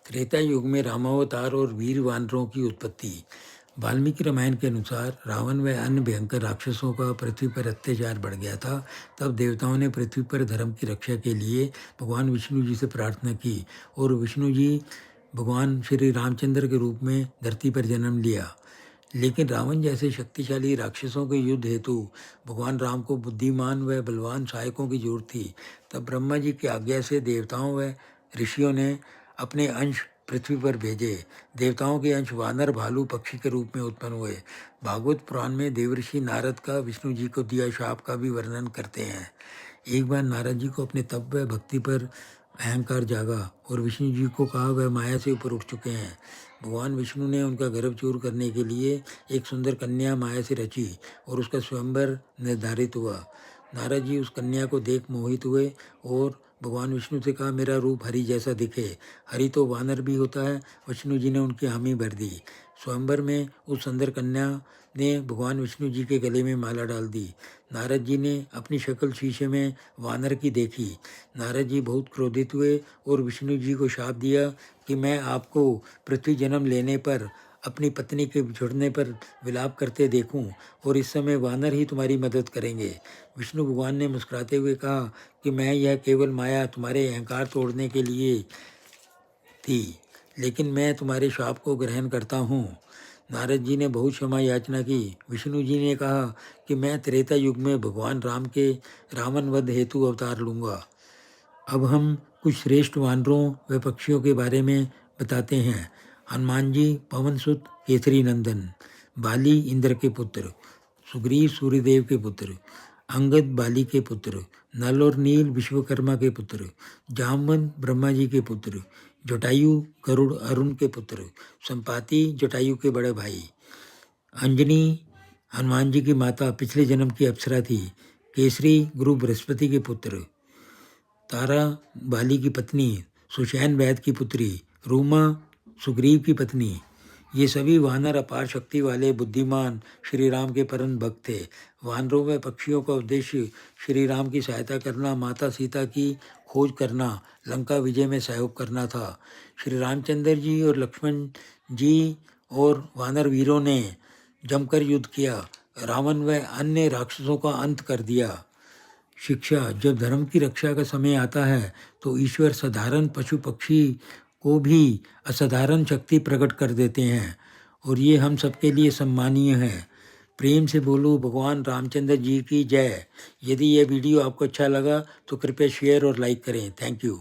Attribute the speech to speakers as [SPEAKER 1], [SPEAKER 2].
[SPEAKER 1] त्रेता युग में रामावतार और वीर वानरों की उत्पत्ति। वाल्मीकि रामायण के अनुसार रावण व अन्य भयंकर राक्षसों का पृथ्वी पर अत्याचार बढ़ गया था। तब देवताओं ने पृथ्वी पर धर्म की रक्षा के लिए भगवान विष्णु जी से प्रार्थना की और विष्णु जी भगवान श्री रामचंद्र के रूप में धरती पर जन्म लिया। लेकिन रावण जैसे शक्तिशाली राक्षसों के युद्ध हेतु भगवान राम को बुद्धिमान व बलवान सहायकों की जरूरत थी। तब ब्रह्मा जी की आज्ञा से देवताओं व ऋषियों ने अपने अंश पृथ्वी पर भेजे। देवताओं के अंश वानर, भालू, पक्षी के रूप में उत्पन्न हुए। भागवत पुराण में देवऋषि नारद का विष्णु जी को दिया शाप का भी वर्णन करते हैं। एक बार नारद जी को अपने तप व भक्ति पर अहंकार जागा और विष्णु जी को कहा वह माया से ऊपर उठ चुके हैं। भगवान विष्णु ने उनका गर्भ चूर करने के लिए एक सुंदर कन्या माया से रची और उसका स्वयंवर निर्धारित हुआ। नारद जी उस कन्या को देख मोहित हुए और भगवान विष्णु से कहा, मेरा रूप हरि जैसा दिखे। हरि तो वानर भी होता है। विष्णु जी ने उनकी हामी भर दी। स्वयंवर में उस सुंदर कन्या ने भगवान विष्णु जी के गले में माला डाल दी। नारद जी ने अपनी शक्ल शीशे में वानर की देखी। नारद जी बहुत क्रोधित हुए और विष्णु जी को शाप दिया कि मैं आपको पृथ्वी जन्म लेने पर अपनी पत्नी के बिछुड़ने पर विलाप करते देखूं और इस समय वानर ही तुम्हारी मदद करेंगे। विष्णु भगवान ने मुस्कुराते हुए कहा कि मैं यह केवल माया तुम्हारे अहंकार तोड़ने के लिए थी, लेकिन मैं तुम्हारे शाप को ग्रहण करता हूँ। नारद जी ने बहुत क्षमा याचना की। विष्णु जी ने कहा कि मैं त्रेता युग में भगवान राम के रावण वध हेतु अवतार लूँगा। अब हम कुछ श्रेष्ठ वानरों व पक्षियों के बारे में बताते हैं। हनुमान जी पवनसुत केसरी नंदन, बाली इंद्र के पुत्र, सुग्रीव सूर्यदेव के पुत्र, अंगद बाली के पुत्र, नल और नील विश्वकर्मा के पुत्र, जामवंत ब्रह्मा जी के पुत्र, जटायु गरुड़ अरुण के पुत्र, संपाति जटायु के बड़े भाई, अंजनी हनुमान जी की माता पिछले जन्म की अप्सरा थी, केसरी गुरु बृहस्पति के पुत्र, तारा बाली की पत्नी, सुषैन वैद की पुत्री, रूमा सुग्रीव की पत्नी। ये सभी वानर अपार शक्ति वाले बुद्धिमान श्री राम के परम भक्त थे। वानरों व पक्षियों का उद्देश्य श्री राम की सहायता करना, माता सीता की खोज करना, लंका विजय में सहयोग करना था। श्री रामचंद्र जी और लक्ष्मण जी और वानर वीरों ने जमकर युद्ध किया, रावण व अन्य राक्षसों का अंत कर दिया। शिक्षा: जब धर्म की रक्षा का समय आता है तो ईश्वर साधारण पशु पक्षी को भी असाधारण शक्ति प्रकट कर देते हैं और ये हम सबके लिए सम्मानीय है। प्रेम से बोलो भगवान रामचंद्र जी की जय। यदि यह वीडियो आपको अच्छा लगा तो कृपया शेयर और लाइक करें। Thank you.